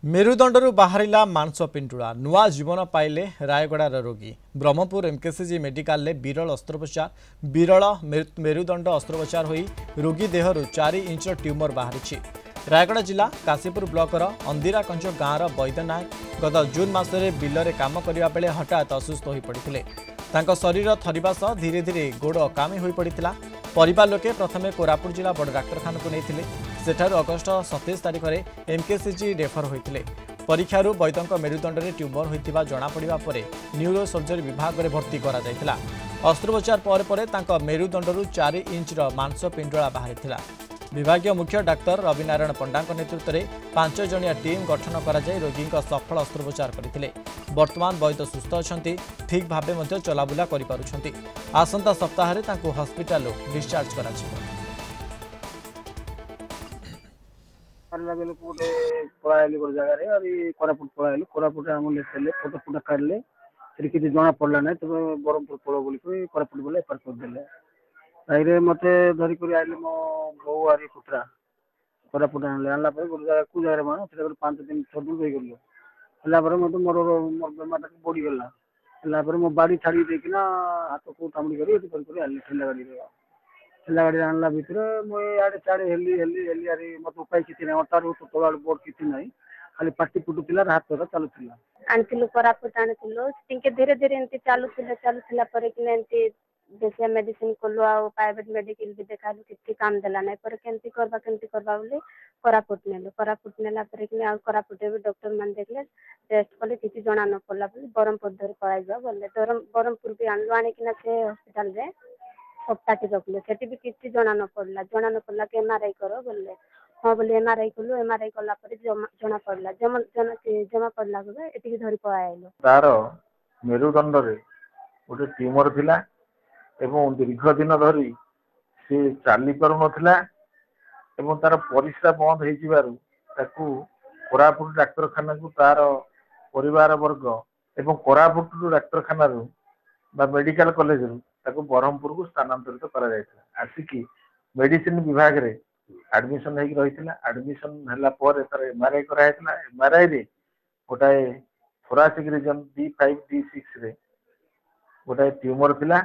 मेरुदंडरू बाहरिला मांस पिंटुड़ा नुआ जीवन पाइले रायगड़ार रोगी ब्रह्मपुर एमकेसीजी मेडिकल में विरल अस्त्रोपचार विरल मेरुदंड अस्त्रोपचार होई रोगी देहरु 4 इंच ट्यूमर बाहरी रायगड़ा जिला काशीपुर ब्लॉकर अंदिरा कंज गाँवर वैद्यनायक गत जून मासरे बिलरे काम करने बेले हठात असुस्थ हो पड़ते शरीर थरिबा सह धीरे धीरे गोड़ कामी हो पड़ता परिवार लोके प्रथमे कोरापुट जिला बड़ डाक्तखाना को नहीं सेठारु अगस्ट 27 तारिख में एमकेसीजी रेफर होते परीक्षारू वैद्य मेरुदंड में ट्यूमर होता जमापड़ा पर न्यूरो सर्जरी विभाग में भर्ती करा अस्त्रोपचार पर मेरुदंडरू 4 इंच मांस पिंडुला बाहरी विभागीय मुख्य डाक्तर रविनारायण पंडा नेतृत्व में 5 जणिया टीम गठन कर रोगी सफल अस्त्रोपचार करते वर्तमान वैद्य सुस्थ अच्छा ठीक भाव चलाबुला कर आसंता सप्ताह हस्पिटाल डिस्चार्ज कर जना पड़ा ना तुम ब्रह्मपुर पड़ बोल कोरापुट बोले एफआईआर करदे ताइरे मत धरिक आइले मो बो आरी पुत्रा कोरापुट आनला गोटे जगह को जगह मान से 5 दिन 6 दिन रही गल मत मोर मोर बेमार बढ़ी गला मो बाड़ी छाड़ी देकिना हाथ को कामुड़ी कर आइली ठेला गाड़ी आनला भितर मुझे चाड़े हेली हेली हेली अरे मत उपाय किसी ना अटारू तो तोड़ बोर्ड किसी ना खाली पार्टी फुटुला हाथ तो चलुला आनिलु कोरापुट आनिलु टिके धीरे धीरे एमती चलुला पर कि जैसे मेडिसिन कलु आ प्राइवेट मेडिकल भी देखा किसी काम देला ना पर केमती करबा बोली कोरापुट नेला पर कि आ कोरापुट भी डॉक्टर मान देखले टेस्ट कले किसी जना न पड़ला बोली ब्रह्मपुर धर पळाई जा बोले ब्रह्मपुर भी आनलु आनी कि से हॉस्पिटल रे सप्ताह रखले से भी किसी जना न पड़ला कि एमआरआई करो बोले हाँ बोले एमआरआई कलु एमआरआई कला जना पड़ला जमा पड़ला ये धरी पळाइलो तार मेरुदंड रे गोटे ट्यूमर थिला एवं दीर्घ दिन धरी से चली पार नाला तार परिस्रा बंद हो कोरापुट डाक्तरखाना को तार परिवार वर्ग एवं कोरापुट डाक्तरखाना मेडिकल कॉलेज ब्रह्मपुर को स्थानांतरित कर आसिकी मेडिसिन विभाग रे एडमिशन एडमिशन है एमआरआई कराइला एमआरआई रे गोटाए थोरासिक रीजन D5 D6 रे गोटाए ट्यूमर थिला